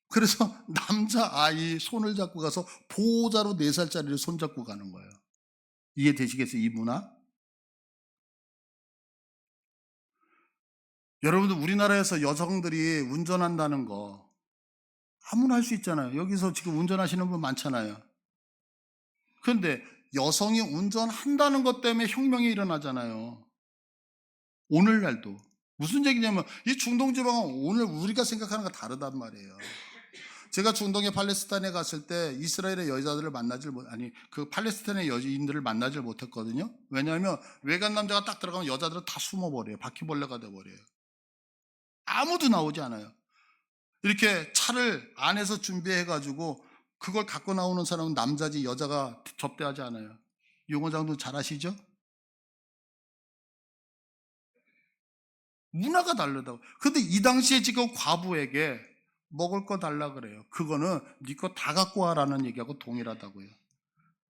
그래서 남자아이 손을 잡고 가서 보호자로 4살짜리를 손잡고 가는 거예요. 이해되시겠어요? 이 문화? 여러분들 우리나라에서 여성들이 운전한다는 거 아무나 할 수 있잖아요. 여기서 지금 운전하시는 분 많잖아요. 그런데 여성이 운전한다는 것 때문에 혁명이 일어나잖아요. 오늘날도. 무슨 얘기냐면 이 중동 지방은 오늘 우리가 생각하는 거 다르단 말이에요. 제가 중동의 팔레스타인에 갔을 때 이스라엘의 여자들을 그 팔레스타인의 여인들을 만나질 못했거든요. 왜냐하면 외간 남자가 딱 들어가면 여자들은 다 숨어버려요. 바퀴벌레가 돼버려요. 아무도 나오지 않아요. 이렇게 차를 안에서 준비해가지고 그걸 갖고 나오는 사람은 남자지 여자가 접대하지 않아요. 용어장도 잘 아시죠? 문화가 다르다고. 근데 이 당시에 지금 과부에게 먹을 거 달라 그래요. 그거는 네 거 다 갖고 와라는 얘기하고 동일하다고요.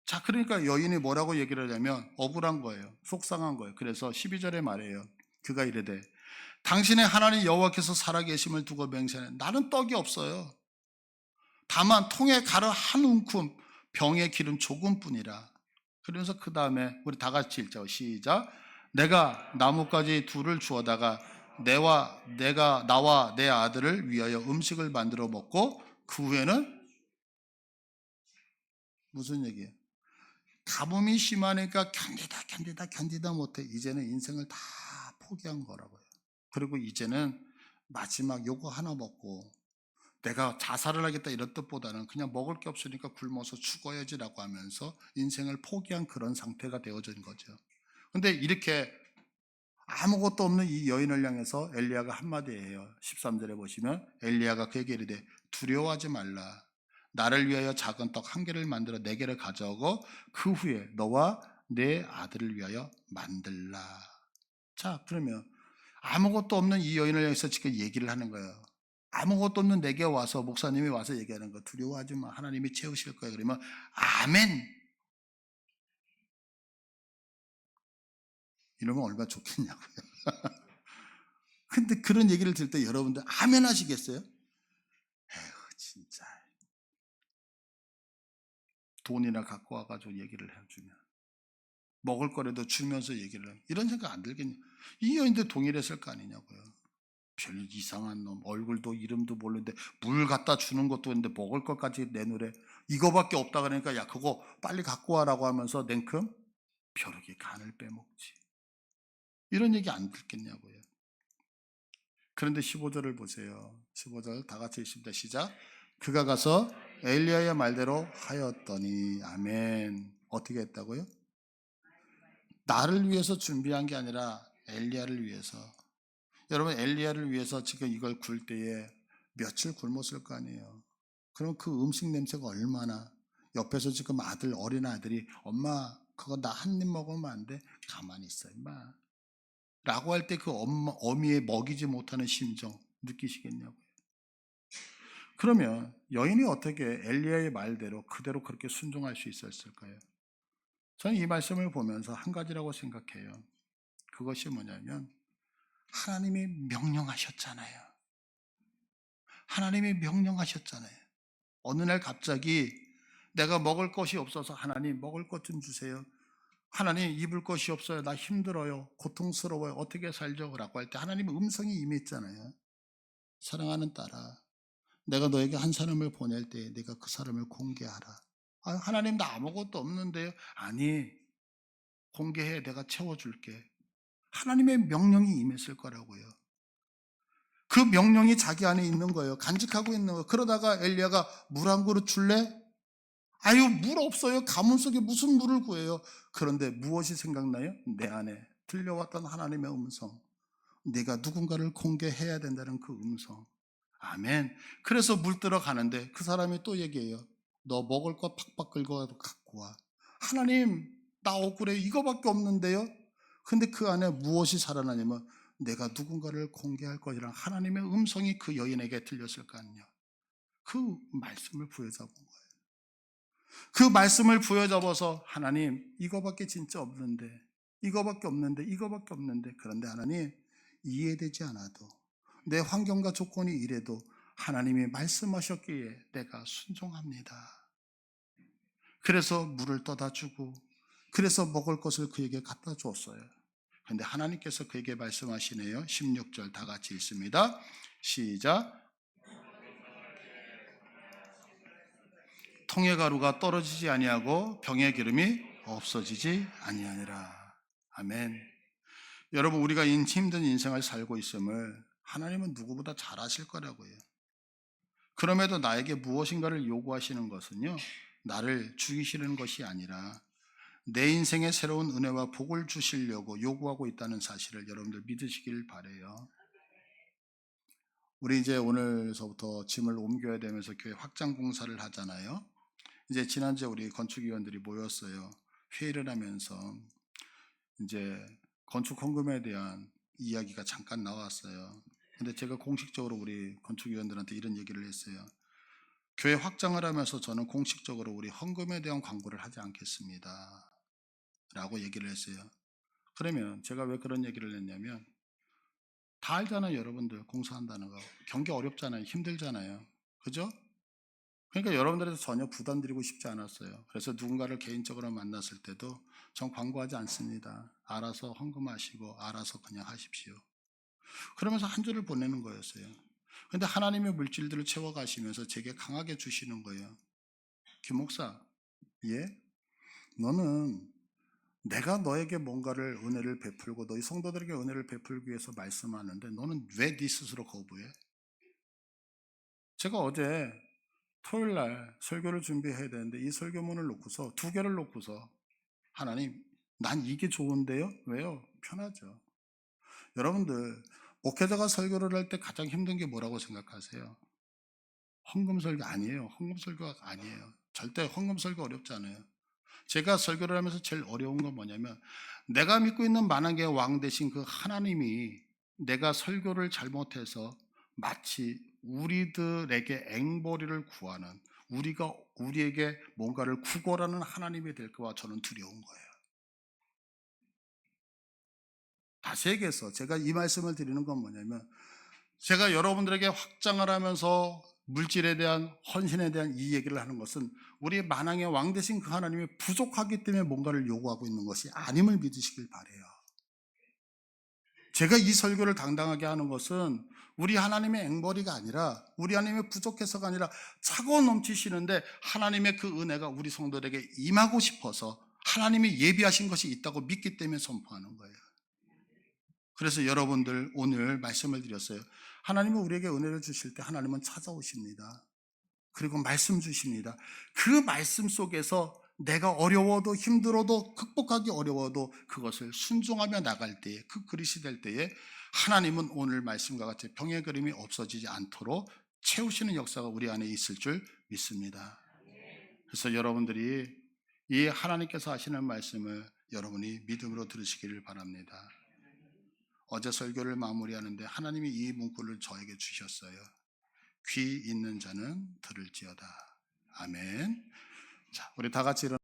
자, 그러니까 여인이 뭐라고 얘기를 하냐면 억울한 거예요. 속상한 거예요. 그래서 12절에 말해요. 그가 이르되 당신의 하나님 여호와께서 살아계심을 두고 맹세하네. 나는 떡이 없어요. 다만 통에 가루 한 움큼 병에 기름 조금뿐이라. 그러면서 그 다음에 우리 다 같이 읽자. 시작. 내가 나뭇가지 둘을 주어다가 나와 내 아들을 위하여 음식을 만들어 먹고 그 후에는 무슨 얘기예요? 가뭄이 심하니까 견디다 못해 이제는 인생을 다 포기한 거라고요. 그리고 이제는 마지막 요거 하나 먹고 내가 자살을 하겠다 이런 뜻보다는 그냥 먹을 게 없으니까 굶어서 죽어야지라고 하면서 인생을 포기한 그런 상태가 되어진 거죠. 근데 이렇게 아무것도 없는 이 여인을 향해서 엘리야가 한마디 해요. 13절에 보시면 엘리야가 그에게 이르되 두려워하지 말라. 나를 위하여 작은 떡 1개를 만들어 4개를 가져오고 그 후에 너와 내 아들을 위하여 만들라. 자, 그러면 아무것도 없는 이 여인을 향해서 지금 얘기를 하는 거예요. 아무것도 없는 내게 와서 목사님이 와서 얘기하는 거 두려워하지 마. 하나님이 채우실 거예요. 그러면 아멘. 이러면 얼마나 좋겠냐고요. 근데 그런 얘기를 들을 때 여러분들 아멘 하시겠어요? 에휴, 진짜. 돈이나 갖고 와가지고 얘기를 해주면. 먹을 거라도 주면서 얘기를 하면. 이런 생각 안 들겠냐. 이 여인도 동일했을 거 아니냐고요. 별 이상한 놈, 얼굴도 이름도 모르는데 물 갖다 주는 것도 있는데 먹을 것까지 내놓으래. 이거밖에 없다 그러니까 야 그거 빨리 갖고 와라고 하면서 냉큼 벼룩이 간을 빼먹지. 이런 얘기 안 듣겠냐고요. 그런데 15절을 보세요. 15절 다 같이 읽습니다. 시작. 그가 가서 엘리야의 말대로 하였더니 아멘. 어떻게 했다고요? 나를 위해서 준비한 게 아니라 엘리야를 위해서. 여러분 엘리야를 위해서 지금 이걸 굴 때에 며칠 굶었을 거 아니에요. 그럼 그 음식 냄새가 얼마나 옆에서 지금 어린 아들이 엄마 그거 나 한 입 먹으면 안 돼? 가만히 있어 임마 라고 할 때 그 어미의 먹이지 못하는 심정 느끼시겠냐고요. 그러면 여인이 어떻게 엘리야의 말대로 그대로 그렇게 순종할 수 있었을까요? 저는 이 말씀을 보면서 한 가지라고 생각해요. 그것이 뭐냐면 하나님이 명령하셨잖아요. 하나님이 명령하셨잖아요. 어느 날 갑자기 내가 먹을 것이 없어서 하나님 먹을 것 좀 주세요. 하나님 입을 것이 없어요. 나 힘들어요. 고통스러워요. 어떻게 살죠? 라고 할 때 하나님의 음성이 임했잖아요. 사랑하는 딸아, 내가 너에게 한 사람을 보낼 때 내가 그 사람을 공개하라. 아, 하나님 나 아무것도 없는데요. 아니, 공개해. 내가 채워줄게. 하나님의 명령이 임했을 거라고요. 그 명령이 자기 안에 있는 거예요. 간직하고 있는 거예요. 그러다가 엘리야가 물 한 그릇 줄래? 아유, 물 없어요. 가문 속에 무슨 물을 구해요? 그런데 무엇이 생각나요? 내 안에 들려왔던 하나님의 음성. 내가 누군가를 공개해야 된다는 그 음성. 아멘. 그래서 물 뜨러 가는데 그 사람이 또 얘기해요. 너 먹을 거 팍팍 긁어도 갖고 와. 하나님, 나 억울해. 이거밖에 없는데요. 근데 그 안에 무엇이 살아나냐면 내가 누군가를 공개할 것이라는 하나님의 음성이 그 여인에게 들렸을 거 아니에요. 그 말씀을 부여잡은 거예요. 그 말씀을 부여잡아서 하나님, 이거밖에 진짜 없는데, 이거밖에 없는데, 이거밖에 없는데, 그런데 하나님, 이해되지 않아도 내 환경과 조건이 이래도 하나님이 말씀하셨기에 내가 순종합니다. 그래서 물을 떠다 주고 그래서 먹을 것을 그에게 갖다 줬어요. 그런데 하나님께서 그에게 말씀하시네요. 16절 다 같이 읽습니다. 시작. 통의 가루가 떨어지지 아니하고 병의 기름이 없어지지 아니하니라. 아멘. 여러분, 우리가 힘든 인생을 살고 있음을 하나님은 누구보다 잘 아실 거라고요. 그럼에도 나에게 무엇인가를 요구하시는 것은요, 나를 죽이시는 것이 아니라 내 인생에 새로운 은혜와 복을 주시려고 요구하고 있다는 사실을 여러분들 믿으시길 바라요. 우리 이제 오늘서부터 짐을 옮겨야 되면서 교회 확장 공사를 하잖아요. 이제 지난주에 우리 건축위원들이 모였어요. 회의를 하면서 이제 건축 헌금에 대한 이야기가 잠깐 나왔어요. 근데 제가 공식적으로 우리 건축위원들한테 이런 얘기를 했어요. 교회 확장을 하면서 저는 공식적으로 우리 헌금에 대한 광고를 하지 않겠습니다. 라고 얘기를 했어요. 그러면 제가 왜 그런 얘기를 했냐면 다 알잖아요. 여러분들 공사한다는 거. 경기 어렵잖아요. 힘들잖아요. 그죠? 그러니까 여러분들한테 전혀 부담 드리고 싶지 않았어요. 그래서 누군가를 개인적으로 만났을 때도 전 광고하지 않습니다. 알아서 헌금하시고 알아서 그냥 하십시오. 그러면서 한 주를 보내는 거였어요. 근데 하나님의 물질들을 채워가시면서 제게 강하게 주시는 거예요. 김 목사, 예? 너는 내가 너에게 뭔가를 은혜를 베풀고 너희 성도들에게 은혜를 베풀기 위해서 말씀하는데 너는 왜 네 스스로 거부해? 제가 어제 토요일 날 설교를 준비해야 되는데 이 설교문을 놓고서 두 개를 놓고서 하나님, 난 이게 좋은데요? 왜요? 편하죠. 여러분들 목회자가 설교를 할 때 가장 힘든 게 뭐라고 생각하세요? 헌금 설교 아니에요. 헌금 설교가 아니에요. 절대 헌금 설교 어렵지 않아요. 제가 설교를 하면서 제일 어려운 건 뭐냐면 내가 믿고 있는 만왕의 왕 되신 그 하나님이 내가 설교를 잘못해서 마치 우리들에게 앵벌이를 구하는 우리가 우리에게 뭔가를 구걸하는 하나님이 될까 봐 저는 두려운 거예요. 다시 얘기해서 제가 이 말씀을 드리는 건 뭐냐면 제가 여러분들에게 확장을 하면서 물질에 대한 헌신에 대한 이 얘기를 하는 것은 우리 만왕의 왕 되신 그 하나님이 부족하기 때문에 뭔가를 요구하고 있는 것이 아님을 믿으시길 바라요. 제가 이 설교를 당당하게 하는 것은 우리 하나님의 앵벌이가 아니라 우리 하나님의 부족해서가 아니라 차고 넘치시는데 하나님의 그 은혜가 우리 성도들에게 임하고 싶어서 하나님이 예비하신 것이 있다고 믿기 때문에 선포하는 거예요. 그래서 여러분들 오늘 말씀을 드렸어요. 하나님은 우리에게 은혜를 주실 때 하나님은 찾아오십니다. 그리고 말씀 주십니다. 그 말씀 속에서 내가 어려워도 힘들어도 극복하기 어려워도 그것을 순종하며 나갈 때에 그 그릇이 될 때에 하나님은 오늘 말씀과 같이 병의 그림이 없어지지 않도록 채우시는 역사가 우리 안에 있을 줄 믿습니다. 그래서 여러분들이 이 하나님께서 하시는 말씀을 여러분이 믿음으로 들으시기를 바랍니다. 어제 설교를 마무리하는데 하나님이 이 문구를 저에게 주셨어요. 귀 있는 자는 들을지어다. 아멘. 자, 우리 다 같이 일어나